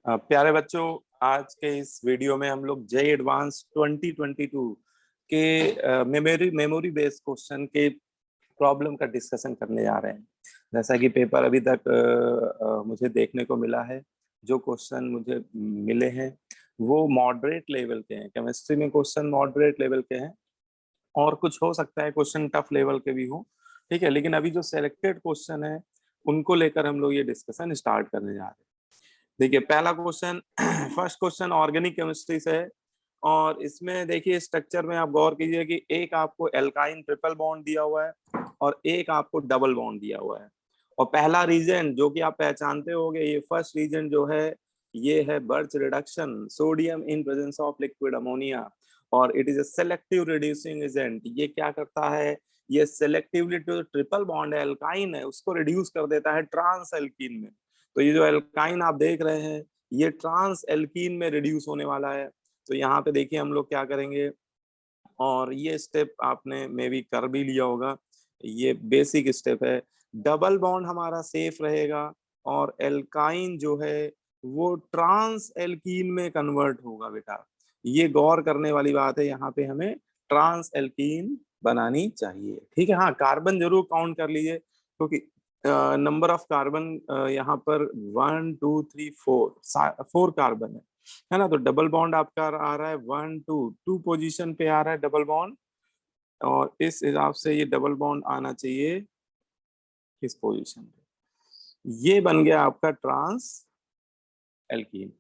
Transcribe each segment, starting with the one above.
प्यारे बच्चों, आज के इस वीडियो में हम लोग जे एडवांस 2022 के मेमोरी मेमोरी बेस्ड क्वेश्चन के प्रॉब्लम का डिस्कशन करने जा रहे हैं। जैसा कि पेपर अभी तक मुझे देखने को मिला है, जो क्वेश्चन मुझे मिले हैं वो मॉडरेट लेवल के हैं। केमिस्ट्री में क्वेश्चन मॉडरेट लेवल के हैं और कुछ हो सकता है क्वेश्चन टफ लेवल के भी हो, ठीक है। लेकिन अभी जो सिलेक्टेड क्वेश्चन है उनको लेकर हम लोग ये डिस्कशन स्टार्ट करने जा रहे हैं। देखिए पहला question first question organic chemistry से है और इसमें देखिए स्ट्रक्चर में आप गौर कीजिए कि एक आपको एल्काइन ट्रिपल बॉन्ड दिया हुआ है और एक आपको डबल बॉन्ड दिया हुआ है। और पहला रीजन जो कि आप पहचानते होंगे, ये फर्स्ट रीजन जो है ये है Birch reduction, sodium in presence of liquid ammonia. और it is a selective reducing agent. ये क्या करता है, ये सेलेक्टिवली जो ट्रिपल बॉन्ड है एल्काइन है उसको रिड्यूस कर देता है ट्रांस एल्कीन में। तो ये जो एल्काइन आप देख रहे हैं ये ट्रांस एल्कीन में रिड्यूस होने वाला है। तो यहाँ पे देखिए हम लोग क्या करेंगे, और ये स्टेप आपने मे बी कर भी लिया होगा, ये बेसिक स्टेप है। डबल बॉन्ड हमारा सेफ रहेगा और एल्काइन जो है वो ट्रांस एल्कीन में कन्वर्ट होगा बेटा। ये गौर करने वाली बात है, यहाँ पे हमें ट्रांस एल्कीन बनानी चाहिए, ठीक है। हाँ, कार्बन जरूर काउंट कर लीजिए क्योंकि नंबर ऑफ कार्बन यहाँ पर 1 2 3 4 कार्बन है ना। तो डबल बॉन्ड आपका आ रहा है 1 2 पोजीशन पे आ रहा है डबल बॉन्ड, और इस हिसाब से ये डबल बॉन्ड आना चाहिए किस पोजीशन पे। ये बन गया आपका trans alkene.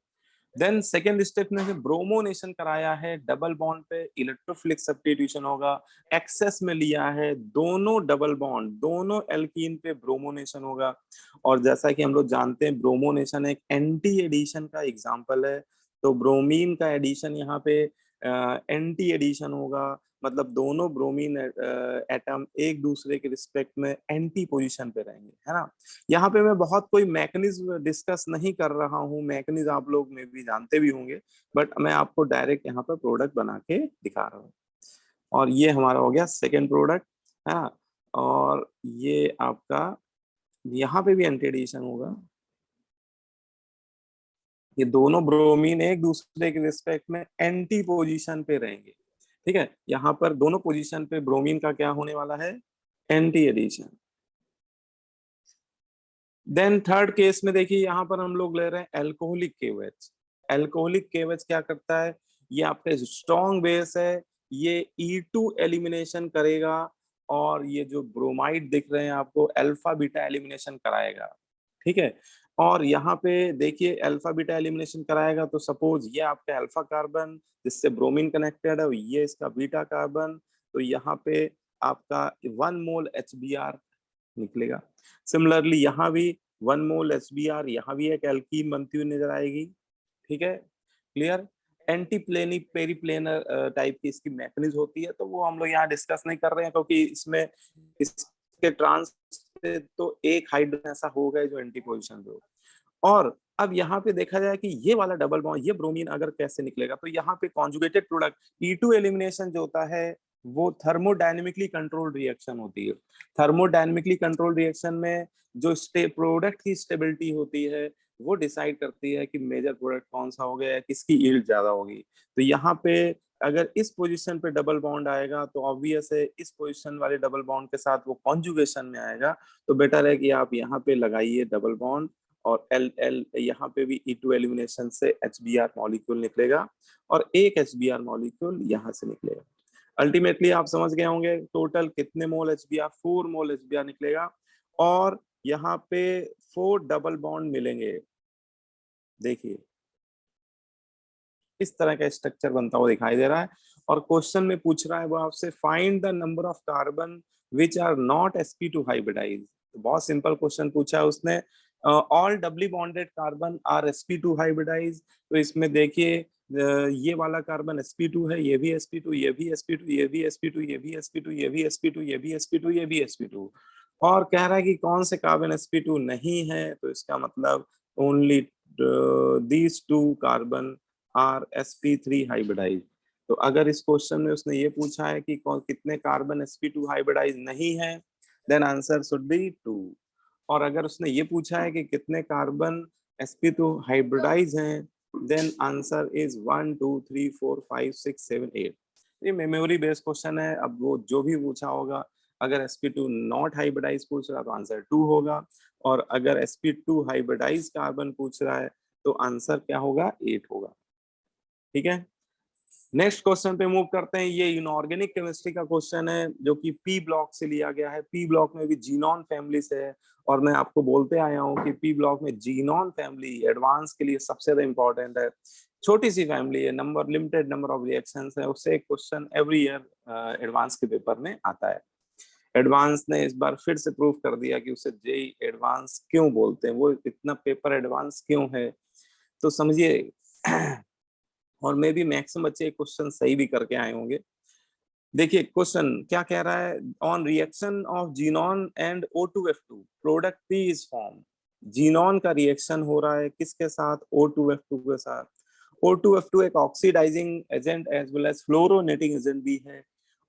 Then second step में ब्रोमोनेशन कराया है डबल बॉन्ड पे, इलेक्ट्रोफिलिक सब्स्टिट्यूशन होगा। एक्सेस में लिया है दोनों डबल बॉन्ड, दोनों एल्कीन पे ब्रोमोनेशन होगा। और जैसा कि हम लोग जानते हैं ब्रोमोनेशन एक एंटी एडिशन का एग्जांपल है। तो ब्रोमीन का एडिशन यहाँ पे एंटी एडिशन होगा, मतलब दोनों ब्रोमीन एटम एक दूसरे के रिस्पेक्ट में एंटी पोजीशन पे रहेंगे, है ना। यहाँ पे मैं बहुत कोई मैकेनिज्म डिस्कस नहीं कर रहा हूँ, मैकेनिज्म आप लोग में भी जानते भी होंगे, बट मैं आपको डायरेक्ट यहाँ पर प्रोडक्ट बना के दिखा रहा हूँ। और ये हमारा हो गया सेकेंड प्रोडक्ट, है ना। और ये आपका यहाँ पे भी एंटी एडिशन होगा, ये दोनों ब्रोमीन एक दूसरे के रिस्पेक्ट में एंटी पोजीशन पे रहेंगे, ठीक है। यहाँ पर दोनों पोजीशन पे ब्रोमीन का क्या होने वाला है, anti addition. Then third case में देखिए यहाँ पर हम लोग ले रहे हैं एल्कोहलिक केवेज। एल्कोहलिक केवेज क्या करता है, ये आपका स्ट्रॉन्ग बेस है, ये E2 एलिमिनेशन करेगा और ये जो ब्रोमाइड दिख रहे हैं आपको अल्फा बीटा एलिमिनेशन कराएगा, ठीक है। और यहाँ पे देखिए अल्फा बीटा एलिमिनेशन कराएगा, तो सपोज ये आपका अल्फा कार्बन जिससे ब्रोमीन कनेक्टेड है, ये इसका बीटा कार्बन, तो यहाँ पे आपका 1 मोल HBr निकलेगा। सिमिलरली यहाँ भी 1 मोल HBr, यहाँ भी एक एल्कीन बनती हुई नजर आएगी, ठीक है। Clear. Anti plenty periplanar type की इसकी मैकेनिज्म होती है, तो वो हम लोग यहाँ डिस्कस नहीं कर रहे हैं क्योंकि इसमें इसके ट्रांस पे तो एक हाइड्रोजन ऐसा होगा जो एंटी पोजिशन पे हो। और अब यहाँ पे देखा जाए कि ये वाला डबल बॉन्ड, ये ब्रोमीन अगर कैसे निकलेगा, तो यहाँ पे कॉन्जुगेटेड प्रोडक्ट E2 एलिमिनेशन जो होता है वो थर्मोडायनेमिकली कंट्रोल्ड रिएक्शन होती है। थर्मोडायनेमिकली कंट्रोल्ड रिएक्शन में जो प्रोडक्ट की स्टेबिलिटी होती है वो डिसाइड करती है कि मेजर प्रोडक्ट कौन सा हो गया, किसकी यील्ड ज्यादा होगी। तो यहाँ पे अगर इस पोजीशन पे डबल बॉन्ड आएगा तो ऑब्वियस है इस पोजीशन वाले डबल बॉन्ड के साथ वो कॉन्जुगेशन में आएगा। तो बेटर है कि आप यहाँ पे लगाइए डबल बॉन्ड, और एल एल यहाँ पे भी E2 एलिमिनेशन से HBr मॉलिक्यूल निकलेगा और एक HBr मॉलिक्यूल यहाँ से निकलेगा। अल्टीमेटली आप समझ गए होंगे टोटल कितने मोल HBr, 4 मोल HBr निकलेगा। और यहाँ पे 4 डबल बॉन्ड मिलेंगे। देखिए इस तरह का स्ट्रक्चर बनता हुआ दिखाई दे रहा है, और क्वेश्चन में पूछ रहा है वो आपसे find the number of carbon which are not sp2 hybridise. तो बहुत सिंपल क्वेश्चन पूछा है उसने। All doubly bonded carbon are sp2 hybridise. तो इसमें देखिए ये वाला कार्बन sp2 है, ये भी sp2, ये भी sp2, ये भी sp2, ये भी sp2, ये भी sp2, ये भी sp2, ये भी sp2। और कह रहा है कि कौन से कार्बन sp2 नहीं है, तो इसका मतलब only these two carbon are sp3 hybridise. तो अगर इस क्वेश्चन में उसने ये पूछा है कि कितने कार्बन sp2 हाइब्रिडाइज नहीं है, देन आंसर शुड बी 2। और अगर उसने ये पूछा है कि कितने कार्बन sp2 हाइब्रिडाइज हैं, देन आंसर इज 1 2 3 4 5 6 7 8। ये मेमोरी बेस्ड क्वेश्चन है, अब वो जो भी पूछा होगा, अगर sp2 नॉट हाइब्रिडाइज पूछ रहा तो आंसर 2 होगा, और अगर sp2 हाइब्रिडाइज कार्बन पूछ रहा है तो आंसर क्या होगा, 8 होगा। ठीक है, नेक्स्ट क्वेश्चन पे मूव करते हैं। ये इनऑर्गेनिक केमिस्ट्री का क्वेश्चन है जो कि पी ब्लॉक से लिया गया है। पी ब्लॉक में भी जीनॉन फैमिली से है, और मैं आपको बोलते आया हूँ कि पी ब्लॉक में जीनॉन फैमिली एडवांस के लिए सबसे ज्यादा इंपॉर्टेंट है। छोटी सी फैमिली है, number limited number of reactions है, उससे एक क्वेश्चन एवरी ईयर एडवांस के पेपर में आता है। एडवांस ने इस बार फिर से प्रूव कर दिया कि उसे जेई एडवांस क्यों बोलते हैं, वो इतना पेपर एडवांस क्यों है, तो समझिए। और मे भी मैक्सिमम बच्चे क्वेश्चन सही भी करके आए होंगे। देखिए क्वेश्चन क्या कह रहा है, on reaction of xenon and O2F2 product P is form. Xenon का रिएक्शन हो रहा है किसके साथ, O2F2 के साथ। O2F2 एक oxidising agent as well as fluorinating agent भी है,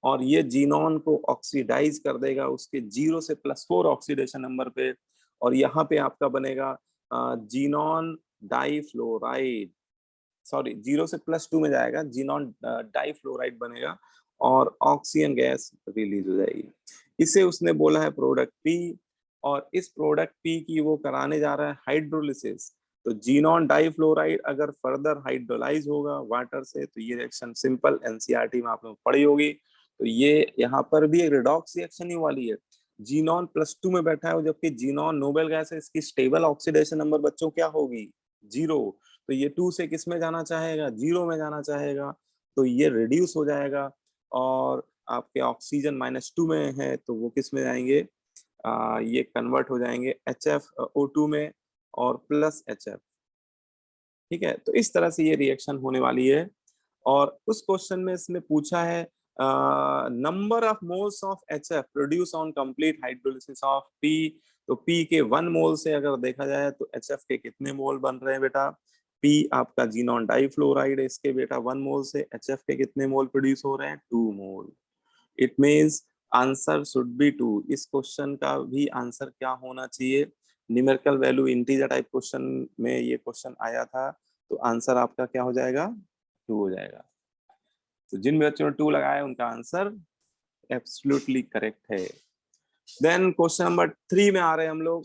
और ये जीनॉन को ऑक्सीडाइज कर देगा उसके 0 से +4 ऑक्सीडेशन नंबर पे, और यहाँ पे आपका बनेगा जीनॉन डाइफ्लोराइड, सॉरी 0 से +2 में जाएगा, जीनॉन डाइफ्लोराइड बनेगा और ऑक्सीजन गैस रिलीज हो जाएगी। इसे उसने बोला है प्रोडक्ट पी, और इस प्रोडक्ट पी की वो कराने जा रहा है हाइड्रोलिसिस। तो जीनॉन डाइफ्लोराइड अगर फर्दर हाइड्रोलाइज होगा वाटर से तो ये रिएक्शन सिंपल एनसीईआरटी में आपने पढ़ी होगी। तो ये यहाँ पर भी एक रिडॉक्स रिएक्शन ही वाली है, जीनॉन +2 में बैठा है, जबकि जीनॉन नोबेल गैस है, इसकी स्टेबल ऑक्सीडेशन नंबर बच्चों क्या होगी, 0। तो ये 2 से किस में जाना चाहेगा, 0 में जाना चाहेगा, तो ये रिड्यूस हो जाएगा, और आपके ऑक्सीजन -2 में है तो वो किस में जाएंगे, ये कन्वर्ट हो जाएंगे HFO2 में और +HF। ठीक है, तो इस तरह से ये रिएक्शन होने वाली है। और उस क्वेश्चन में इसने पूछा है number of moles of HF produce on complete hydrolysis of P। तो P के 1 मोल से अगर देखा जाए तो HF के कितने मोल बन रहे हैं बेटा, P आपका जीनॉन डाइफ्लोराइड है, इसके बेटा 1 मोल से HF के कितने मोल प्रोड्यूस हो रहे हैं, 2 mole. It means answer should be 2। इस क्वेश्चन का भी आंसर क्या होना चाहिए, numerical value integer type question में ये क्वेश्चन आया था, तो आंसर आपका क्या हो जाएगा, 2 हो जाएगा। तो जिन बच्चों ने 2 लगाया उनका आंसर एब्सोल्युटली करेक्ट है। देन क्वेश्चन नंबर 3 में आ रहे हैं हम लोग।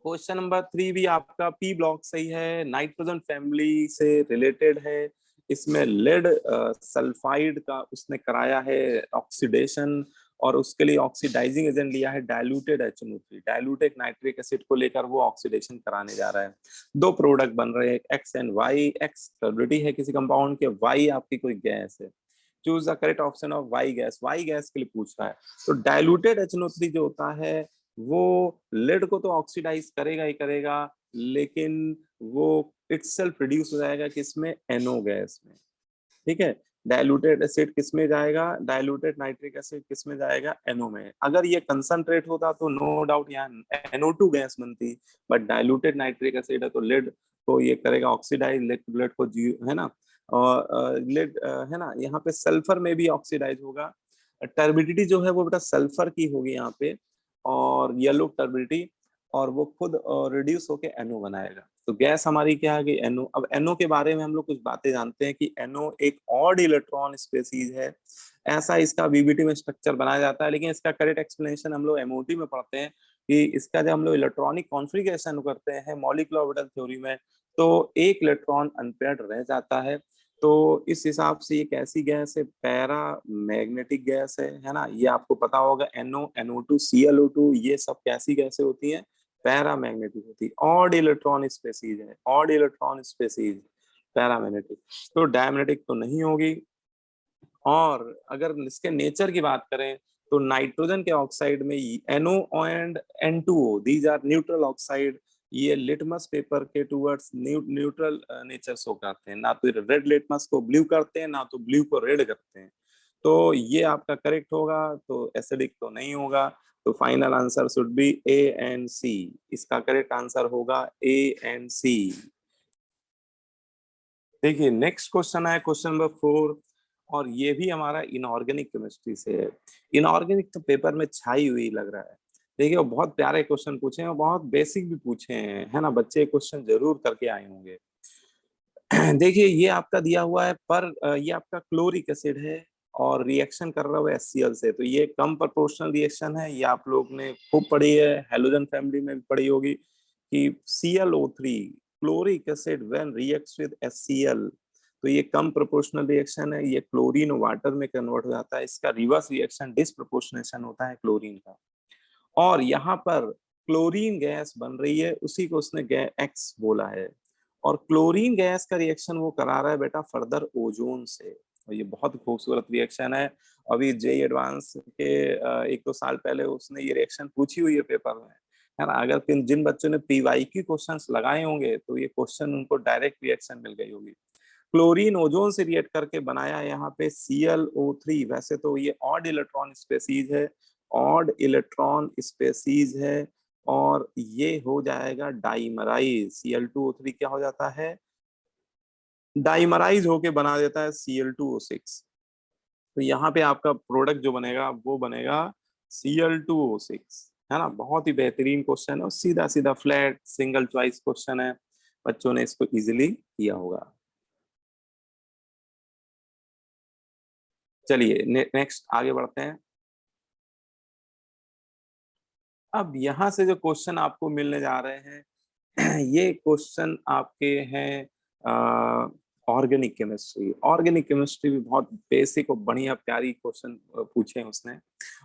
क्वेश्चन नंबर 3 भी आपका पी ब्लॉक सही है, नाइट्रोजन फैमिली से रिलेटेड है। इसमें लेड सल्फाइड का उसने कराया है ऑक्सीडेशन, और उसके लिए ऑक्सीडाइजिंग एजेंट लिया है diluted HNO3, diluted nitric acid को लेकर वो ऑक्सीडेशन कराने जा रहा है। 2 प्रोडक्ट बन रहे हैं, x and y. X turbidity है किसी कंपाउंड के, वाई आपकी कोई गैस है। Choose the correct option of y gas, y gas के लिए पूछ रहा है। तो डाइल्यूटेड HNO3 जो होता है वो लेड को तो ऑक्सीडाइज करेगा ही करेगा, लेकिन वो इटसेल्फ रिड्यूस हो जाएगा किसमें, NO गैस में। ठीक है, डाइल्यूटेड एसिड किस में जाएगा, डाइल्यूटेड नाइट्रिक एसिड किस में जाएगा, NO में। अगर ये कंसंट्रेट होता तो नो डाउट यहाँ NO2 गैस बनती, बट डाइल्यूटेड नाइट्रिक एसिड है तो लेड को ये करेगा ऑक्सीडाइज, लेड को है ना, और लेड है ना, यहाँ पे सल्फर में भी ऑक्सीडाइज होगा। टर्बिडिटी जो है वो बेटा सल्फर की होगी यहाँ पे, और येलो टर्बिडिटी, और वो खुद रिड्यूस होके NO बनाएगा। तो गैस हमारी क्या है कि NO। अब NO के बारे में हम लोग कुछ बातें जानते हैं कि NO एक ऑड इलेक्ट्रॉन स्पेसीज है, ऐसा इसका VBT में स्ट्रक्चर बनाया जाता है, लेकिन इसका करेक्ट एक्सप्लेनेशन हम लोग MOT में पढ़ते हैं कि इसका जब हम लोग इलेक्ट्रॉनिक कॉन्फ़िगरेशन करते हैं मॉलिक्यूलर ऑर्बिटल थ्योरी में, तो एक इलेक्ट्रॉन अनपेयर्ड रह जाता है। तो इस हिसाब से ये कैसी गैस है, पैरा मैग्नेटिक गैस है ना। ये आपको पता होगा NO, NO2, ClO2, ये सब कैसी गैसें होती हैं, पैरामैग्नेटिक होती है। ऑड इलेक्ट्रॉन स्पेसीज है, ऑड इलेक्ट्रॉन स्पेसीज पैरामैग्नेटिक, तो डायमैग्नेटिक तो नहीं होगी। और अगर इसके नेचर की बात करें तो नाइट्रोजन के ऑक्साइड में NO and N2O, these are neutral oxide, ये लिटमस पेपर के टूवर्ड्स न्यूट्रल नेचर शो करते हैं, ना तो रेड लिटमस को ब्लू करते हैं, ना तो ब्लू को रेड करते हैं। तो ये आपका करेक्ट होगा, तो एसिडिक तो नहीं होगा। तो final answer should B A and C। इसका करेक्ट आंसर होगा A एंड C। देखिए नेक्स्ट क्वेश्चन है क्वेश्चन नंबर 4, और ये भी हमारा इनऑर्गेनिक केमिस्ट्री से है। इनऑर्गेनिक तो पेपर में छाई हुई लग रहा है, देखिए वो बहुत प्यारे क्वेश्चन पूछे हैं और बहुत बेसिक भी पूछे हैं, है ना, बच्चे क्वेश्चन जरूर करके आए होंगे। देखिए ये आपका दिया हुआ है पर ये आपका क्लोरिक एसिड है और रिएक्शन कर रहा है HCl से, तो ये कम प्रोपोर्शनल रिएक्शन है। ये आप लोग ने खूब पढ़ी है, हेलोजन फैमिली में भी पढ़ी होगी कि ClO3 chloric acid when reacts with HCl, तो ये कम प्रोपोर्शनल रिएक्शन है, ये क्लोरीन वाटर में कन्वर्ट हो जाता है, इसका रिवर्स रिएक्शन डिसप्रोपोर्शनेशन होता है क्लोरीन का। और यहाँ पर क्लोरीन गैस बन रही है, उसी को उसने गैस एक्स बोला है। और क्लोरीन गैस का रिएक्शन वो करा रहा है बेटा फर्दर ओजोन से, और ये बहुत खूबसूरत रिएक्शन है। अभी जेई एडवांस के 1-2 साल पहले उसने ये रिएक्शन पूछी हुई है पेपर में, है ना। अगर जिन बच्चों ने PYQ क्वेश्चंस लगाए होंगे तो ये क्वेश्चन उनको डायरेक्ट रिएक्शन मिल गई होगी। क्लोरीन ओजोन से रिएक्ट करके बनाया यहाँ पे ClO3। वैसे तो ये ऑड इलेक्ट्रॉन स्पेसीज है, ऑड इलेक्ट्रॉन स्पेसीज है, और ये हो जाएगा डाइमराइज। Cl2O3 क्या हो जाता है, डाइमराइज होके बना देता है Cl2O6। तो यहाँ पे आपका प्रोडक्ट जो बनेगा वो बनेगा Cl2O6, है ना। बहुत ही बेहतरीन क्वेश्चन है और सीधा सीधा फ्लैट सिंगल चॉइस क्वेश्चन है, बच्चों ने इसको इजिली किया होगा। चलिए नेक्स्ट आगे बढ़ते हैं। अब यहाँ से जो क्वेश्चन आपको मिलने जा रहे हैं ये क्वेश्चन आपके हैं ऑर्गेनिक केमिस्ट्री। ऑर्गेनिक केमिस्ट्री भी बहुत बेसिक और बढ़िया प्यारी क्वेश्चन पूछे हैं उसने,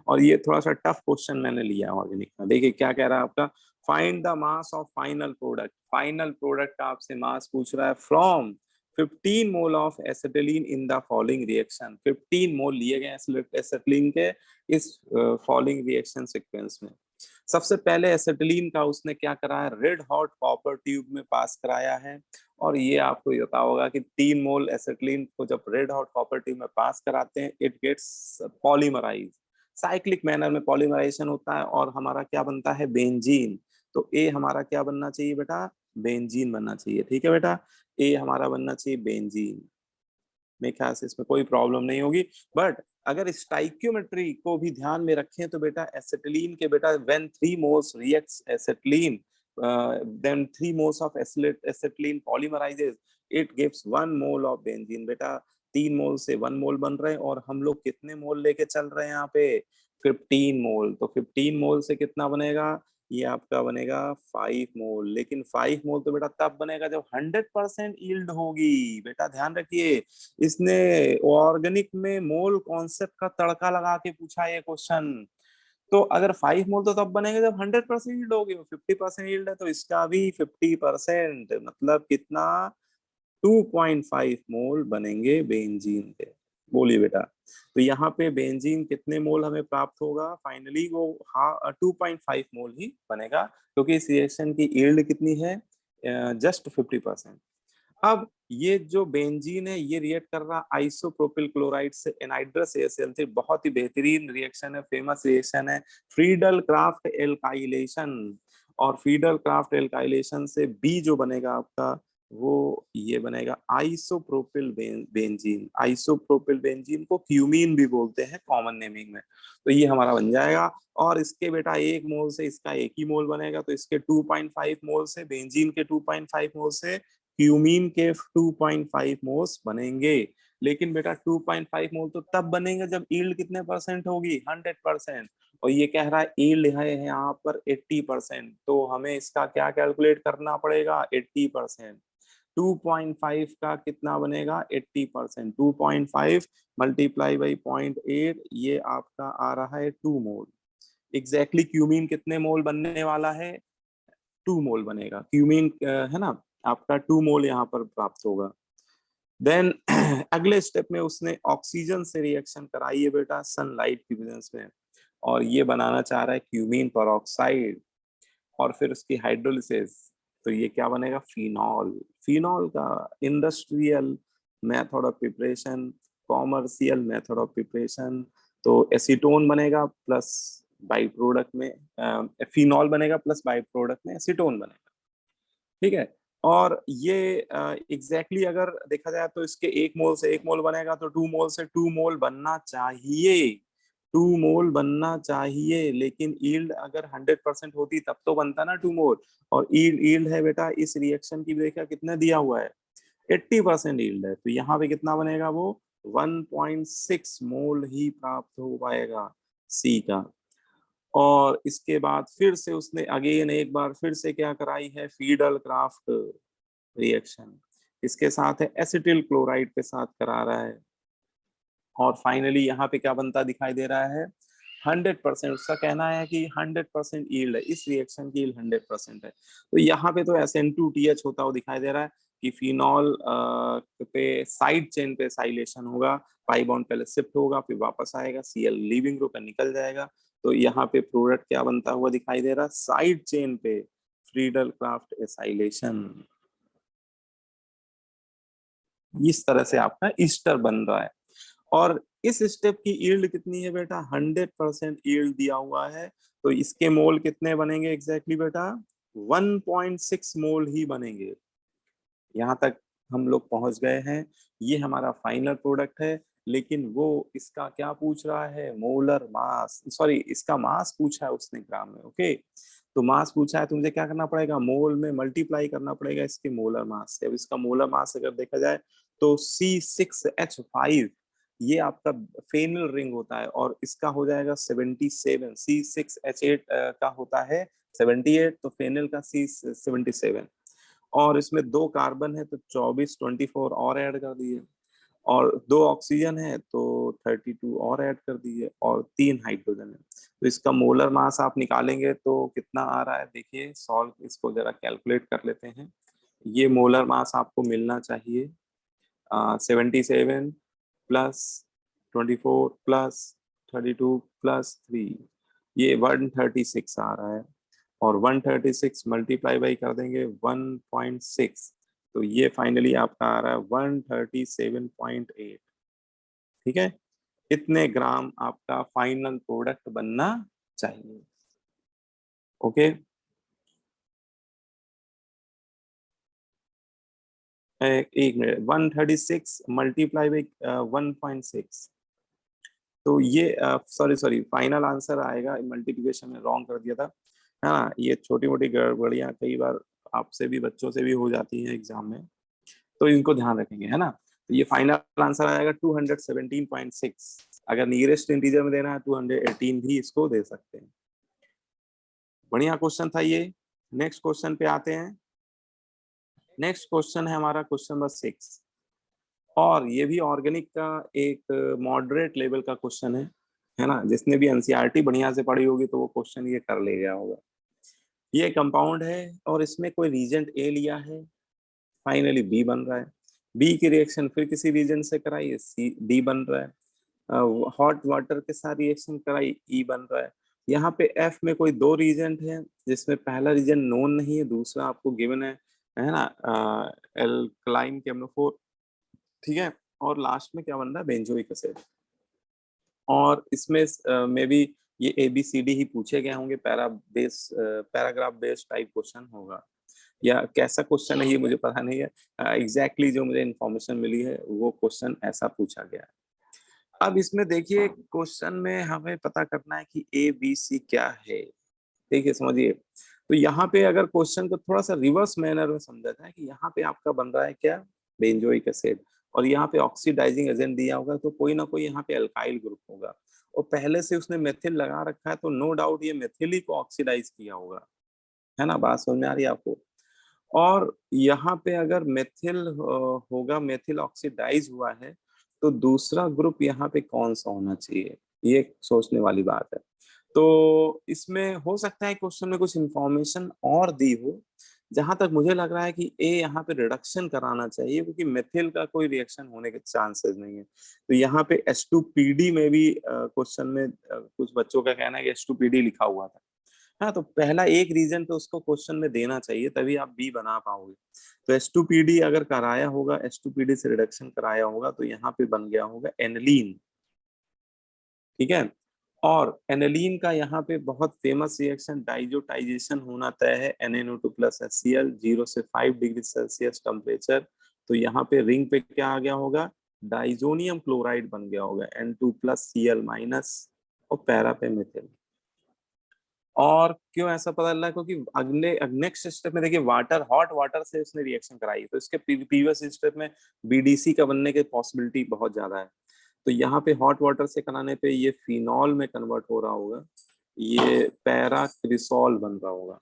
और ये थोड़ा सा टफ क्वेश्चन मैंने लिया ऑर्गेनिक का। देखिए क्या कह रहा है आपका, find the mass of final product. Final product का आपसे मास पूछ रहा है from 15 mole of acetylene in the following reaction. 15 मोल लिए गए एसिटिलीन के इस फॉलोइंग रिएक्शन सीक्वेंस में। सबसे पहले एसिटिलीन का उसने क्या करा है, रेड हॉट कॉपर ट्यूब में पास कराया है। और ये आपको ये पता होगा कि 3 मोल एसिटिलीन को जब रेड हॉट कॉपर ट्यूब में पास कराते हैं, it gets polymerise, cyclic manner में पॉलीमराइजेशन होता है और हमारा क्या बनता है, बेंजीन। तो ए हमारा क्या बनना चाहिए बेटा, बेंजीन बनना चाहिए। ठीक है बेटा, ए हमारा बनना चाहिए बेंजीन। मेरे ख्याल से इसमें कोई प्रॉब्लम नहीं होगी। बट अगर स्टाइक्योमेट्री को भी ध्यान में रखें तो बेटा एसिटिलीन के बेटा when 3 moles reacts acetylene then 3 moles of acetylene polymerises, it gives 1 mole of benzene. बेटा 3 मोल से 1 मोल बन रहे हैं और हम लोग कितने मोल लेके चल रहे हैं यहाँ पे, 15 मोल। तो 15 मोल से कितना बनेगा, ये आपका बनेगा 5 मोल। लेकिन 5 मोल तो बेटा तब बनेगा जब 100% यील्ड होगी। बेटा ध्यान रखिए, इसने ऑर्गेनिक में मोल कॉन्सेप्ट का तड़का लगा के पूछा ये क्वेश्चन। तो अगर 5 मोल तो तब बनेंगे जब 100% यील्ड होगी, 50% यील्ड है तो इसका भी 50%, मतलब कितना, 2.5 मोल बनेंगे बेंजीन के। बोलिए बेटा, तो यहाँ पे बेंजीन कितने मोल हमें प्राप्त होगा, फाइनली वो 2.5 मोल ही बनेगा, क्योंकि इस रिएक्शन की यील्ड कितनी है, जस्ट 50%। अब ये जो बेंजीन है ये रिएक्ट कर रहा आइसोप्रोपिल क्लोराइड से एनहाइड्रस AlCl3। बहुत ही बेहतरीन रिएक्शन है, फेमस रिएक्शन है, फ्रीडल क्राफ्ट एल्काइलेशन। और फ्रीडल क्राफ्ट एल्काइलेशन से बी जो बनेगा आपका, वो ये बनेगा आइसोप्रोपिल बेंजीन। आइसोप्रोपिल बेंजीन को क्यूमीन भी बोलते हैं कॉमन नेमिंग में। तो ये हमारा बन जाएगा। और इसके बेटा 1 मोल से इसका 1 ही मोल बनेगा, तो इसके 2.5 मोल से, बेंजीन के 2.5 मोल से क्यूमीन के 2.5 मोल्स बनेंगे। लेकिन बेटा 2.5 मोल तो तब बनेंगे जब यील्ड कितने परसेंट होगी, 100%। और ये कह रहा है यील्ड है यहाँ पर 80%, तो हमें इसका क्या कैलकुलेट करना पड़ेगा, 80%। 2.5 का कितना बनेगा, 80%। 2.5 मल्टीप्लाई बाई 0.8, ये आपका आ रहा है 2 मोल। एग्जैक्टली क्यूमीन कितने मोल बनने वाला है, 2 मोल बनेगा क्यूमीन, है ना, आपका 2 मोल यहाँ पर प्राप्त होगा। देन अगले स्टेप में उसने ऑक्सीजन से रिएक्शन कराई है बेटा सनलाइट की प्रेजेंस में, और ये बनाना चाह रहा है क्यूमीन पर ऑक्साइड, और फिर उसकी हाइड्रोलिसिस। तो ये क्या बनेगा, फिनॉल। फिनॉल का industrial method of preparation, commercial method of preparation, तो एसीटोन बनेगा प्लस बाई प्रोडक्ट में फिनॉल बनेगा प्लस बाई प्रोडक्ट में एसीटोन बनेगा। ठीक है, और ये एग्जैक्टली अगर देखा जाए तो इसके 1 मोल से 1 मोल बनेगा, तो 2 मोल से 2 मोल बनना चाहिए। 2 मोल बनना चाहिए, लेकिन यील्ड अगर 100% होती तब तो बनता ना 2 मोल। और यील्ड है बेटा इस रिएक्शन की, देखा कितना दिया हुआ है, 80% यील्ड है, तो यहाँ पे कितना बनेगा वो 1.6 मोल ही प्राप्त हो पाएगा सी का। और इसके बाद फिर से उसने अगेन एक बार फिर से क्या कराई है, फीडल क्राफ्ट रिएक्शन, इसके साथ है एसिटिल क्लोराइड के साथ करा रहा है। और फाइनली यहाँ पे क्या बनता दिखाई दे रहा है, 100%, उसका कहना है कि 100% यील्ड है, इस रिएक्शन की यील्ड 100% है। तो यहाँ पे तो SN2TH होता हुआ दिखाई दे रहा है कि फिनॉल पे साइड चेन पे साइलेशन होगा, पाई बॉन्ड पहले शिफ्ट होगा फिर वापस आएगा, Cl लीविंग ग्रुप है निकल जाएगा। तो यहाँ पे प्रोडक्ट क्या बनता हुआ दिखाई दे रहा है, साइड चेन पे फ्रीडल क्राफ्ट एसाइलेशन। इस तरह से आपका ईस्टर बन रहा है। और इस स्टेप की यील्ड कितनी है बेटा, 100% यील्ड दिया हुआ है। तो इसके मोल कितने बनेंगे एग्जैक्टली बेटा, 1.6 मोल ही बनेंगे। यहाँ तक हम लोग पहुंच गए हैं, ये हमारा फाइनल प्रोडक्ट है। लेकिन वो इसका क्या पूछ रहा है, मोलर मास, सॉरी इसका मास पूछा है उसने ग्राम में। ओके, तो मास पूछा है तो मुझे क्या करना पड़ेगा, मोल में मल्टीप्लाई करना पड़ेगा इसके मोलर मास से। अब इसका मोलर मास अगर देखा जाए तो C6H5, ये आपका फेनल रिंग होता है, और इसका हो जाएगा 77। C6H8 का होता है 78, तो फेनल का C77। और इसमें 2 कार्बन है तो 24, 24 और ऐड कर दिए, और 2 ऑक्सीजन है तो 32 और ऐड कर दीजिए, और 3 हाइड्रोजन है। तो इसका मोलर मास आप निकालेंगे तो कितना आ रहा है, देखिए सॉल्व इसको जरा कैलकुलेट कर लेते हैं। ये मोलर मास आपको मिलना चाहिए 77 प्लस 24 प्लस 32 प्लस 3, ये 136 आ रहा है। और 136 मल्टीप्लाई बाई कर देंगे 1.6, तो ये फाइनली आपका आ रहा है 137.8। ठीक है, इतने ग्राम आपका फाइनल प्रोडक्ट बनना चाहिए। ओके, एक मिनट, 136 मल्टीप्लाई बाई 1.6, तो ये सॉरी सॉरी फाइनल आंसर आएगा, मल्टीप्लिकेशन में रॉन्ग कर दिया था, है ना। ये छोटी मोटी गड़बड़ियां कई बार आपसे भी बच्चों से भी हो जाती हैं एग्जाम में, तो इनको ध्यान रखेंगे, है ना। तो ये फाइनल आंसर आएगा 217.6। अगर नियरेस्ट इंटीजर में देना है 218 भी इसको दे सकते हैं। बढ़िया क्वेश्चन था ये। नेक्स्ट क्वेश्चन पे आते हैं। नेक्स्ट क्वेश्चन है हमारा क्वेश्चन नंबर 6, और ये भी ऑर्गेनिक का एक मॉडरेट लेवल का क्वेश्चन है ना। जिसने भी एनसीईआरटी बढ़िया से पढ़ी होगी तो वो क्वेश्चन ये कर ले गया होगा। ये कंपाउंड है और इसमें कोई रीजेंट ए लिया है, फाइनली बी बन रहा है। बी की रिएक्शन फिर किसी रीजन से कराई, सी डी बन रहा है। हॉट वाटर के साथ रिएक्शन कराई, ई बन रहा है। यहाँ पे एफ में कोई 2 रीजेंट है, जिसमें पहला रीजन नोन नहीं है, दूसरा आपको गिवन है ना, एल्कलाइन केमनोफोर। ठीक है, और लास्ट में क्या बन रहा है, बेंजोइक एसिड। और इसमें मे बी ये ABCD ही पूछे गए होंगे, पैराग्राफ बेस्ड टाइप क्वेश्चन होगा, या कैसा क्वेश्चन है ये मुझे पता नहीं है। एग्जैक्टली जो मुझे इन्फॉर्मेशन मिली है वो क्वेश्चन ऐसा पूछा गया है। अब इसमें देखिए क्वेश्चन में हमें पता करना है कि ABC क्या है। देखिए समझिए, तो यहाँ पे अगर क्वेश्चन को थोड़ा सा रिवर्स मैनर में समझा जाए कि यहाँ पे आपका बन रहा है क्या, बेंजोइक एसिड, और यहाँ पे ऑक्सीडाइजिंग एजेंट दिया होगा तो कोई ना कोई यहाँ पे अल्काइल ग्रुप होगा, और पहले से उसने मेथिल लगा रखा है तो नो डाउट ये मेथिल ही को ऑक्सीडाइज किया होगा, है ना। बात समझ में आ रही है आपको। और यहाँ पे अगर मेथिल होगा, मेथिल ऑक्सीडाइज हुआ है, तो दूसरा ग्रुप यहाँ पे कौन सा होना चाहिए, ये सोचने वाली बात है। तो इसमें हो सकता है क्वेश्चन में कुछ इंफॉर्मेशन और दी हो। जहां तक मुझे लग रहा है कि ए यहाँ पे रिडक्शन कराना चाहिए, क्योंकि मेथिल का कोई रिएक्शन होने के चांसेस नहीं है। तो यहाँ पे H2PD में भी क्वेश्चन में कुछ बच्चों का कहना है कि H2PD लिखा हुआ था। हाँ, तो पहला एक रीजन तो उसको क्वेश्चन में देना चाहिए, तभी आप बी बना पाओगे। तो H2PD अगर कराया होगा, H2PD से रिडक्शन कराया होगा, तो यहाँ पे बन गया होगा एनिलीन। ठीक है, और एनिलीन का यहाँ पे बहुत फेमस रिएक्शन डाइजोटाइजेशन होना तय है, NaNO2 प्लस HCl 0 से 5 डिग्री सेल्सियस टेम्परेचर। तो यहाँ पे रिंग पे क्या आ गया होगा, डाइजोनियम क्लोराइड बन गया होगा, N2 प्लस Cl माइनस। और पैरा पे मिथिल। और क्यों ऐसा पता चला, क्योंकि अगले नेक्स्ट स्टेप में देखिए वाटर, हॉट वाटर से उसने रिएक्शन कराई, तो इसके प्रीवियस स्टेप में बीडीसी का बनने की पॉसिबिलिटी बहुत ज्यादा है। तो यहाँ पे हॉट वाटर से कराने पे ये फिनॉल में कन्वर्ट हो रहा होगा, ये पैरा क्रिसॉल बन रहा होगा।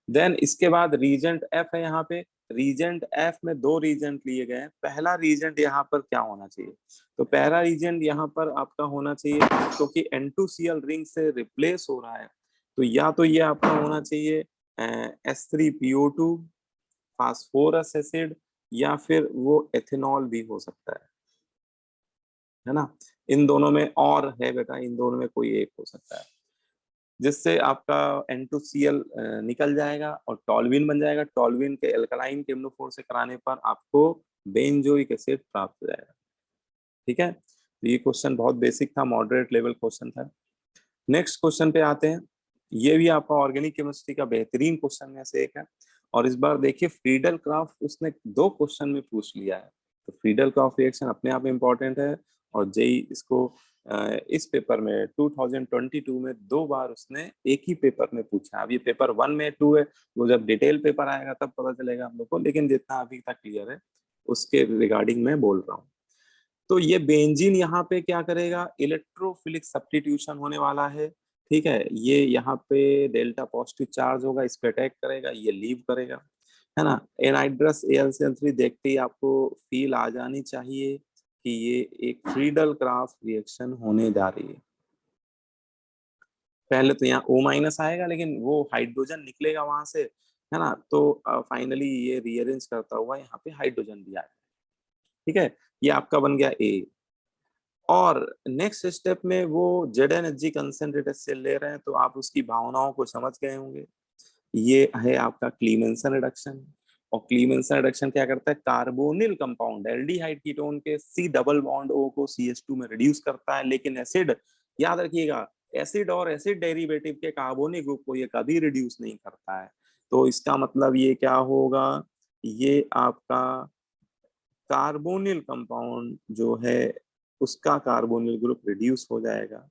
देन इसके बाद रीजेंट एफ है यहाँ पे। रीजेंट एफ में दो रीजेंट लिए गए हैं। पहला रीजेंट यहाँ पर क्या होना चाहिए, तो पहला रीजेंट यहाँ पर आपका होना चाहिए, क्योंकि N2Cl रिंग से रिप्लेस हो रहा है, तो या तो ये आपका होना चाहिए H3PO2 फास्फोरस एसिड, या फिर वो एथेनॉल भी हो सकता है ना। इन दोनों में और है बेटा, इन दोनों में कोई एक हो सकता है, जिससे आपका N2Cl निकल जाएगा और टॉल्यूइन बन जाएगा। टॉल्यूइन के एल्कलाइन केमनोफोर से कराने पर आपको बेंजोइक एसिड प्राप्त हो जाएगा। ठीक है, तो ये क्वेश्चन बहुत बेसिक था, मॉडरेट लेवल क्वेश्चन था। नेक्स्ट क्वेश्चन पे आते हैं। ये भी आपका ऑर्गेनिक केमिस्ट्री का बेहतरीन क्वेश्चन में से एक है, और इस बार देखिए फ्रीडल क्राफ्ट उसने दो क्वेश्चन में पूछ लिया है। तो फ्रीडल क्राफ्ट रिएक्शन अपने आप में इम्पोर्टेंट है, और जेई इसको इस पेपर में 2022 में दो बार उसने एक ही पेपर में पूछा। अब ये पेपर 1 में 2 है, वो जब डिटेल पेपर आएगा तब पता चलेगा हम लोग को, लेकिन जितना अभी तक क्लियर है उसके रिगार्डिंग मैं बोल रहा हूँ। तो ये बेंजीन यहाँ पे क्या करेगा, इलेक्ट्रोफिलिक सब्स्टिट्यूशन होने वाला है। ठीक है, ये यहाँ पे डेल्टा पॉजिटिव चार्ज होगा, इस पे अटैक करेगा, ये लीव करेगा, है ना। एनहाइड्रस AlCl3 देखते ही आपको फील आ जानी चाहिए कि ये एक फ्रीडल क्राफ्ट रिएक्शन होने जा रही है। पहले तो यहाँ O- आएगा, लेकिन वो हाइड्रोजन निकलेगा वहां से, है ना, तो फाइनली ये रीअरेंज करता हुआ यहाँ पे हाइड्रोजन भी आएगा। ठीक है, ये आपका बन गया A। और नेक्स्ट स्टेप में वो ZnHg कंसेंट्रेटेड सेल ले रहे हैं, तो आप उसकी भावनाओं को समझ गए होंगे। ये है आपका क्लीमेंसन रिडक्शन। और क्लीमेंसन रिडक्शन क्या करता है, कार्बोनिल कंपाउंड एल्डिहाइड कीटोन के C डबल बॉन्ड O को CH2 में रिड्यूस करता है, लेकिन एसिड, याद रखिएगा, एसिड और एसिड डेरिवेटिव के कार्बोनिक ग्रुप को ये कभी रिड्यूस नहीं करता है। तो इसका मतलब ये क्या होगा, ये आपका कार्बोनिल कंपाउंड जो है उसका कार्बोनिल ग्रुप रिड्यूस हो जाएगा,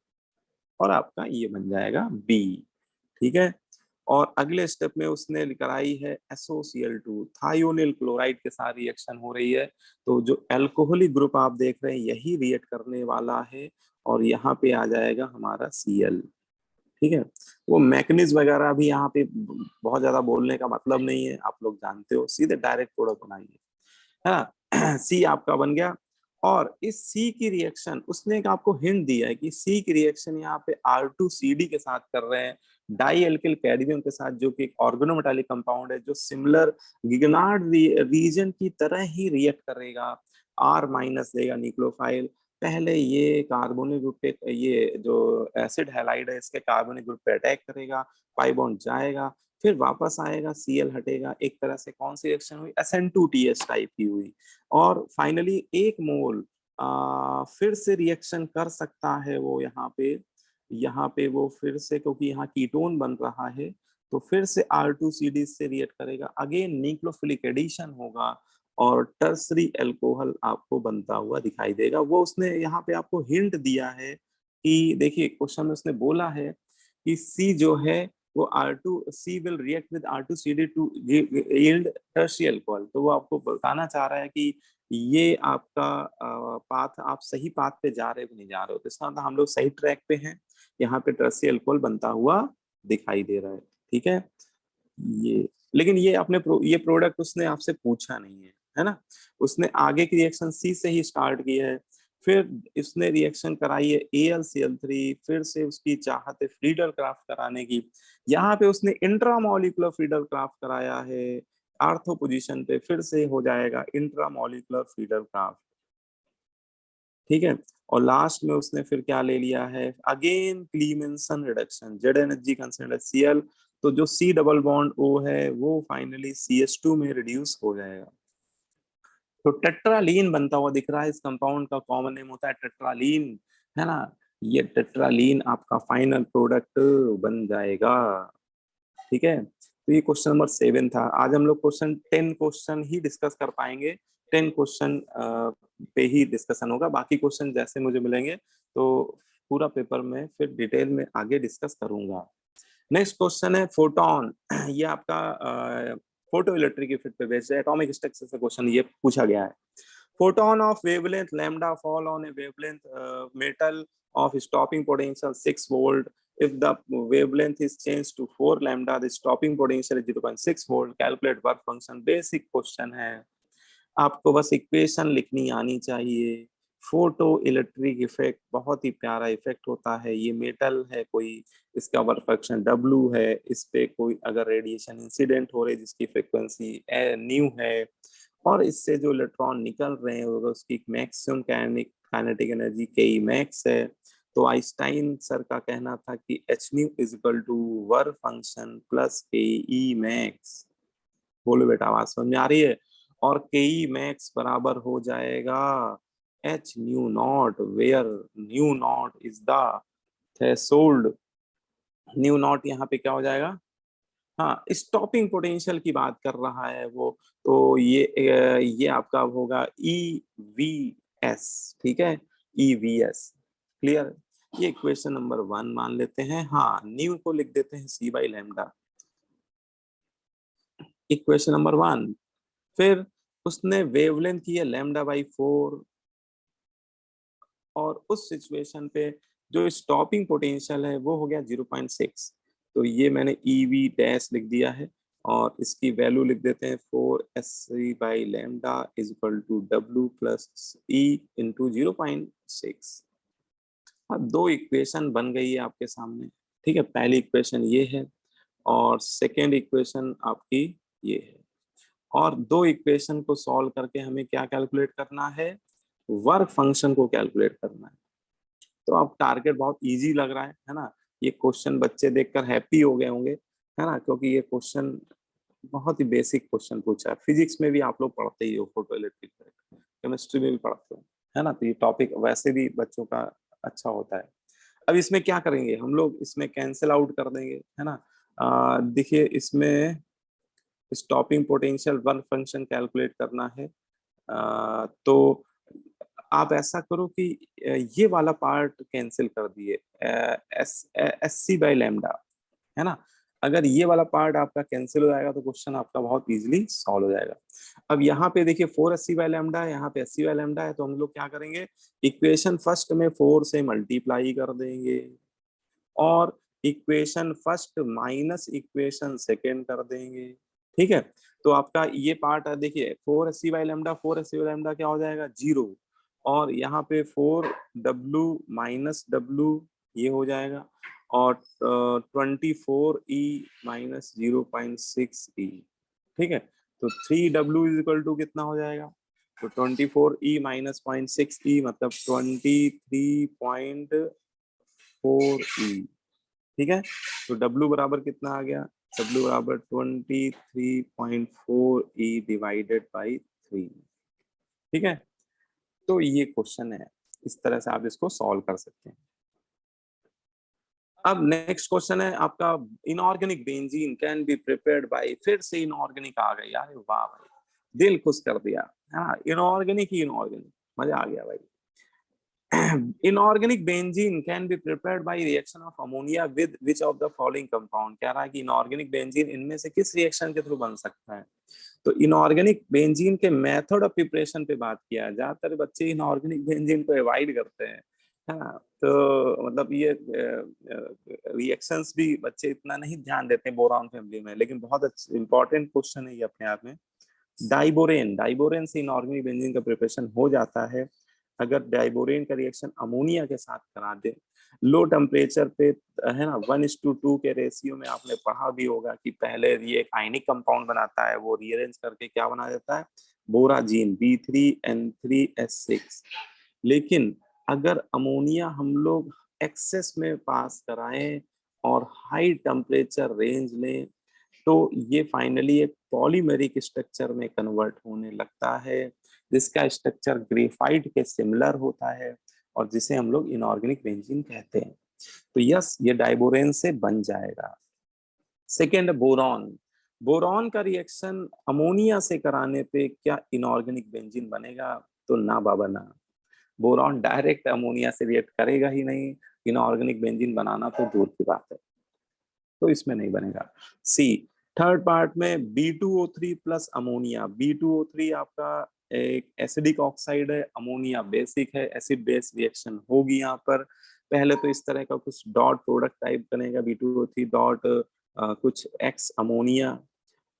और आपका ये बन जाएगा बी। ठीक है, और अगले स्टेप में उसने कराई है SOCl2, थायोनिल क्लोराइड के साथ रिएक्शन हो रही है। तो जो एल्कोहलिक ग्रुप आप देख रहे हैं यही रिएक्ट करने वाला है, और यहाँ पे आ जाएगा हमारा Cl। ठीक है, वो मैकेनिज्म वगैरह भी यहाँ पे बहुत ज्यादा बोलने का मतलब नहीं है, आप लोग जानते हो, सीधे डायरेक्ट प्रोडक्ट बनाइए, है ना। सी आपका बन गया। और इस सी की रिएक्शन उसने एक आपको हिंट दिया है कि सी की रिएक्शन यहाँ पे R2CD के साथ कर रहे हैं, डाई एल्किल कैडमियम के साथ, जो कि एक ऑर्गेनोमेटालिक कंपाउंड है, जो सिमिलर गिगनार्ड रीजन की तरह ही रिएक्ट करेगा, R- देगा न्यूक्लियोफाइल। पहले ये कार्बोनिक ग्रुप पे, ये जो एसिड हैलाइड है इसके कार्बोनिक ग्रुप पे अटैक करेगा, पाई बॉन्ड जाएगा, फिर वापस आएगा, Cl हटेगा, एक तरह से कौन सी रिएक्शन हुई, SN2TH टाइप की हुई। और फाइनली एक मोल फिर से रिएक्शन कर सकता है वो यहाँ पे वो फिर से, क्योंकि यहाँ कीटोन बन रहा है, तो फिर से R2CD से रिएक्ट करेगा, अगेन न्यूक्लियोफिलिक एडिशन होगा, और टर्सरी अल्कोहल आपको बनता हुआ दिखाई देगा। वो उसने यहाँ पे आपको हिंट दिया है कि देखिए क्वेश्चन में उसने बोला है कि सी जो है वो R2C will react with R2CD to yield tertiary alcohol. तो वो आपको बताना चाह रहा है कि ये आपका पाथ, आप सही पाथ पे जा रहे हो कि नहीं जा रहे हो, तो इसका मतलब हम लोग सही ट्रैक पे हैं, यहाँ पे टर्शियल अल्कोहल बनता हुआ दिखाई दे रहा है। ठीक है, ये, लेकिन ये ये प्रोडक्ट उसने आपसे पूछा नहीं है ना। उसने आगे की रिएक्शन सी से ही स्टार्ट की है, फिर इसने रिएक्शन कराई है AlCl3, फिर से उसकी चाहत है फ्रीडल क्राफ्ट कराने की। यहाँ पे उसने इंट्रामोलिकुलर फ्रीडल क्राफ्ट कराया है, आर्थो पोजीशन पे फिर से हो जाएगा इंट्रामोलिकुलर फ्रीडल क्राफ्ट। ठीक है, और लास्ट में उसने फिर क्या ले लिया है, again क्लीमेंसन reduction, ZnHg consider Cl, तो जो C डबल बॉन्ड O है वो फाइनली CH2 में रिड्यूस हो जाएगा। तो टेट्रालीन बनता हुआ दिख रहा है, इस कंपाउंड का कॉमन नेम होता है टेट्रालीन, है ना। ये टेट्रालीन आपका फाइनल प्रोडक्ट बन जाएगा। ठीक है, तो ये क्वेश्चन नंबर 7 था। आज हम लोग क्वेश्चन 10 क्वेश्चन ही डिस्कस कर पाएंगे, 10 क्वेश्चन पे ही डिस्कशन होगा, बाकी क्वेश्चन जैसे मुझे मिलेंगे तो पूरा पेपर में फिर डिटेल में आगे डिस्कस करूंगा। नेक्स्ट क्वेश्चन है फोटोन। ये आपका फोटो इलेक्ट्रिक इफेक्ट पे बेस्ड है, एटॉमिक स्ट्रक्चर से क्वेश्चन ये पूछा गया है। Photon of wavelength lambda fall on a wavelength metal of stopping potential 6 volt. If the wavelength is changed to 4 lambda, the stopping potential is 0.6 volt. Calculate work function. Basic question है, आपको बस equation लिखनी आनी चाहिए। Photo electric effect बहुत ही प्यारा effect होता है। ये मेटल है कोई, इसका वर्क फंक्शन W है, इस पे कोई अगर रेडिएशन इंसिडेंट हो रही है जिसकी फ्रिक्वेंसी न्यू है, और इससे जो इलेक्ट्रॉन निकल रहे हैं उसकी maximum kinetic energy K max है। तो आइंस्टाइन सर का कहना था कि h nu is equal to work function plus K E max. बोलो बेटा, आवाज समझ में आ रही है? और के ई मैक्स बराबर हो जाएगा h nu not, where nu not is the threshold. Nu not यहाँ पे क्या हो जाएगा? हाँ, स्टॉपिंग पोटेंशियल की बात कर रहा है वो। तो ये आपका होगा ई वी एस। ठीक है, ई वी एस। क्लियर? ये इक्वेशन नंबर 1 मान लेते हैं। हाँ, न्यू को लिख देते हैं सी बाई लैम्डा, इक्वेशन नंबर 1। फिर उसने वेवलेंथ की है लैम्डा बाई 4, और उस सिचुएशन पे जो स्टॉपिंग पोटेंशियल है वो हो गया 0.6। तो ये मैंने ई वी डैश लिख दिया है, और इसकी वैल्यू लिख देते हैं 4 by lambda is equal to W plus E into 0.6। अब दो इक्वेशन बन गई है आपके सामने। ठीक है, पहली इक्वेशन ये है और सेकेंड इक्वेशन आपकी ये है। और दो इक्वेशन को सॉल्व करके हमें क्या कैलकुलेट करना है? वर्क फंक्शन को कैलकुलेट करना है। तो अब टारगेट बहुत इजी लग रहा है ना? ये क्वेश्चन बच्चे देखकर हैप्पी हो गए होंगे, है ना? क्योंकि ये क्वेश्चन बहुत ही बेसिक क्वेश्चन पूछा है। फिजिक्स में भी आप लोग पढ़ते ही हो फोटो इलेक्ट्रिक, केमिस्ट्री में भी पढ़ते हो, है ना? तो ये टॉपिक वैसे भी बच्चों का अच्छा होता है। अब इसमें क्या करेंगे हम लोग? इसमें कैंसिल आउट कर देंगे, है ना? देखिए, इसमें stopping potential work function calculate करना है। तो आप ऐसा करो कि ये वाला पार्ट कैंसिल कर दिए, एस सी बाई लैम्डा, है ना? अगर ये वाला पार्ट आपका कैंसिल हो जाएगा तो क्वेश्चन आपका बहुत इजीली सॉल्व हो जाएगा। अब यहाँ पे देखिए 4 एस सी बाई लैम्डा है, यहाँ पे एस सी बाई लैम्डा है, तो हम लोग क्या करेंगे? इक्वेशन फर्स्ट में 4 से मल्टीप्लाई कर देंगे, और equation first minus equation second कर देंगे। ठीक है, तो आपका ये पार्ट है, देखिए 4 S C by lambda, 4 S C by lambda क्या हो जाएगा? 0। और यहाँ पे 4W माइनस W ये हो जाएगा, और 24E माइनस 0.6E। ठीक है, तो 3W इज इक्वल टू कितना हो जाएगा? तो 24E माइनस 0.6E मतलब 23.4E। ठीक है, तो W बराबर कितना आ गया? W बराबर 23.4E डिवाइडेड बाई 3। ठीक है, तो ये क्वेश्चन है, इस तरह से आप इसको सॉल्व कर सकते हैं। अब नेक्स्ट क्वेश्चन है आपका, inorganic benzene can be prepared by. फिर से इनऑर्गेनिक आ गई यार, वाह भाई, दिल खुश कर दिया। हाँ, इनऑर्गेनिक ही इनऑर्गेनिक, मजा आ गया भाई। Inorganic benzene can be prepared by reaction of ammonia with which of the following compound. कह रहा है कि इनऑर्गेनिक बेंजीन इनमें से किस रिएक्शन के थ्रू बन सकता है? तो इनऑर्गेनिक बेंजीन के मेथड ऑफ प्रिपरेशन पे बात किया है। ज्यादातर बच्चे इनऑर्गेनिक बेंजीन को अवॉइड करते हैं, हाँ, तो मतलब ये रिएक्शंस भी बच्चे इतना नहीं ध्यान देते बोरॉन फैमिली में, लेकिन बहुत अच्छा इंपॉर्टेंट क्वेश्चन है ये अपने आप में। डाइबोरेन, डाइबोरेन से इनऑर्गेनिक बेंजीन का प्रिपरेशन हो जाता है अगर डाइबोरेन का रिएक्शन अमोनिया के साथ करा दे लो टेम्परेचर पे, है ना? 1:2 के रेशियो में आपने पढ़ा भी होगा कि पहले ये एक आयनिक कंपाउंड बनाता है, वो रीअरेंज करके क्या बना देता है? बोराजीन B3N3S6। लेकिन अगर अमोनिया हम लोग एक्सेस में पास कराएं और हाई टेम्परेचर रेंज लें, तो ये फाइनली एक पॉलीमेरिक स्ट्रक्चर में कन्वर्ट होने लगता है, जिसका स्ट्रक्चर ग्रेफाइट के सिमिलर होता है, और जिसे हम लोग इनऑर्गेनिक बेंजीन कहते हैं। तो यस, ये डाइबोरेन से बन जाएगा। Second, boron. बोरॉन का रिएक्शन अमोनिया से कराने पे क्या इनऑर्गेनिक बेंजीन बनेगा? तो ना बाबा ना। बोरॉन डायरेक्ट अमोनिया से रिएक्ट करेगा ही नहीं, इनऑर्गेनिक बेंजीन बनाना तो दूर की बात है, तो इसमें नहीं बनेगा। सी, थर्ड पार्ट में B2O3 प्लस अमोनिया। B2O3 आपका एक एसिडिक ऑक्साइड है, अमोनिया बेसिक है, एसिड बेस रिएक्शन होगी यहाँ पर। पहले तो इस तरह का कुछ डॉट प्रोडक्ट टाइप बनेगा, B2O3 डॉट कुछ एक्स अमोनिया,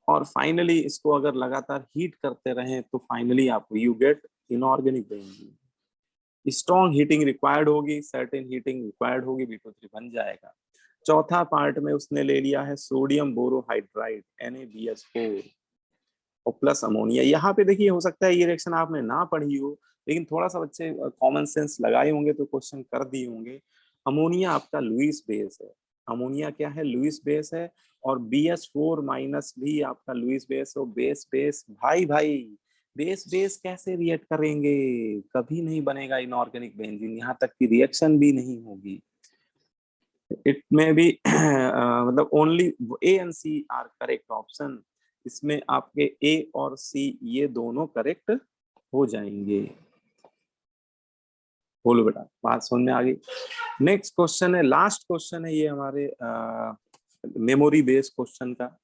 और फाइनली इसको अगर लगातार हीट करते रहें तो फाइनली आप you get inorganic benzene. Strong heating required होगी, सर्टेन हीटिंग रिक्वायर्ड होगी, B2O3 बन जाएगा। चौथा पार्ट में उसने ले लिया है सोडियम बोरोहाइड्राइड NaBH4 और प्लस अमोनिया। यहाँ पे देखिए हो सकता है ये रिएक्शन आपने ना पढ़ी हो, लेकिन थोड़ा सा बच्चे कॉमन सेंस लगाए होंगे तो क्वेश्चन कर दिए होंगे। अमोनिया आपका लुईस बेस है, अमोनिया क्या है, लुईस बेस है, और BH4 माइनस भी आपका लुईस बेस हो। बेस बेस भाई भाई, बेस बेस कैसे रिएक्ट करेंगे, कभी नहीं बनेगा इनऑर्गेनिक बेंजीन, यहाँ तक की रिएक्शन भी नहीं होगी। इट में भी मतलब only A and C are correct option. इसमें आपके A और C ये दोनों करेक्ट हो जाएंगे। बोलो बेटा, बात समझ में आ गई। नेक्स्ट क्वेश्चन है, लास्ट क्वेश्चन है ये हमारे मेमोरी बेस्ड क्वेश्चन का।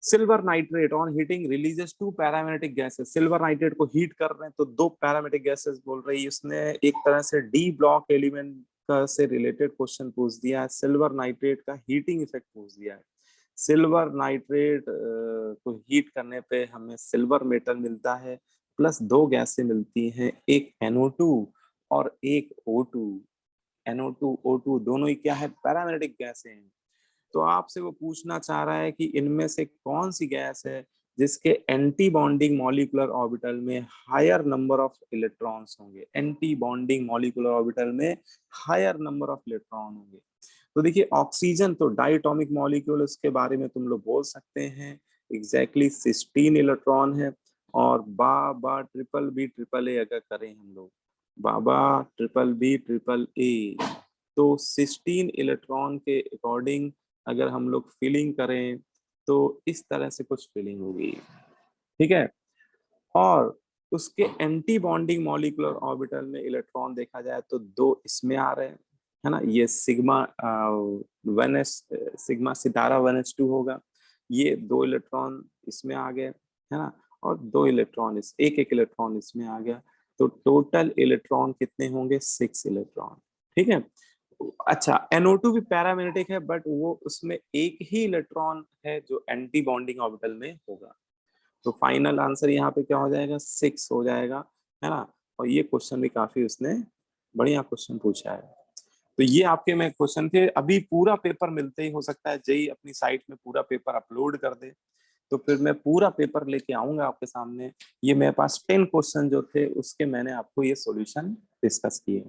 Silver nitrate on heating releases two paramagnetic gases. Silver nitrate को हीट कर रहे हैं तो दो पैरामेटिक गैसेस बोल रही है। इसने एक तरह से डी ब्लॉक एलिमेंट का से रिलेटेड क्वेश्चन पूछ दिया है, सिल्वर नाइट्रेट का हीटिंग इफेक्ट पूछ दिया है। सिल्वर नाइट्रेट को हीट करने पे हमें सिल्वर मेटल मिलता है, प्लस दो गैसें मिलती हैं, एक NO2 और एक O2। NO2 O2 दोनों ही क्या है, पैरामेटिक गैसें हैं। तो आपसे वो पूछना चाह रहा है कि इनमें से कौन सी गैस है जिसके एंटी बॉन्डिंग मॉलिक्यूलर ऑर्बिटल में हायर नंबर ऑफ इलेक्ट्रॉन्स होंगे। एंटी बॉन्डिंग मॉलिक्यूलर ऑर्बिटल में हायर नंबर ऑफ इलेक्ट्रॉन होंगे। तो देखिए ऑक्सीजन तो डाइटोमिक मॉलिक्यूल, उसके बारे में तुम लोग बोल सकते हैं एग्जैक्टली 16 इलेक्ट्रॉन है। और बा ट्रिपल बी ट्रिपल ए अगर करें हम लोग, बाबा ट्रिपल बी ट्रिपल ए, तो 16 इलेक्ट्रॉन के अकॉर्डिंग अगर हम लोग फिलिंग करें तो इस तरह से कुछ फिलिंग होगी, ठीक है। और उसके एंटी बॉन्डिंग मॉलिक्यूलर ऑर्बिटल में इलेक्ट्रॉन देखा जाए तो दो इसमें आ रहे हैं, है ना, ये सिग्मा 1s, सिग्मा सितारा 1s2 होगा, ये दो इलेक्ट्रॉन इसमें आ गए, है ना, और दो इलेक्ट्रॉन इस एक एक इलेक्ट्रॉन इसमें आ गया, तो टोटल इलेक्ट्रॉन कितने होंगे, 6 इलेक्ट्रॉन, ठीक है। अच्छा, NO2 भी पैरामैग्नेटिक है बट वो उसमें एक ही इलेक्ट्रॉन है जो एंटी बॉन्डिंग ऑर्बिटल में होगा, तो फाइनल आंसर यहाँ पे क्या हो जाएगा, 6 हो जाएगा, है ना। और ये क्वेश्चन भी काफी उसने बढ़िया क्वेश्चन पूछा है। तो ये आपके में क्वेश्चन थे। अभी पूरा पेपर मिलते ही हो सकता है जेई अपनी साइट में पूरा पेपर अपलोड कर दे, तो फिर मैं पूरा पेपर लेके आऊंगा आपके सामने। ये मेरे पास 10 क्वेश्चन जो थे उसके मैंने आपको ये सॉल्यूशन डिस्कस किए।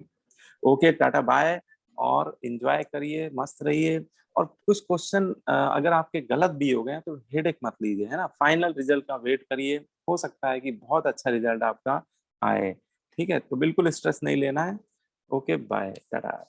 ओके, टाटा बाय, और एंजॉय करिए, मस्त रहिए। और कुछ क्वेश्चन अगर आपके गलत भी हो गए तो हेडेक मत लीजिए, है ना, फाइनल रिजल्ट का वेट करिए, हो सकता है कि बहुत अच्छा रिजल्ट आपका आए, ठीक है, तो बिल्कुल स्ट्रेस नहीं लेना है। Okay bye, Tata.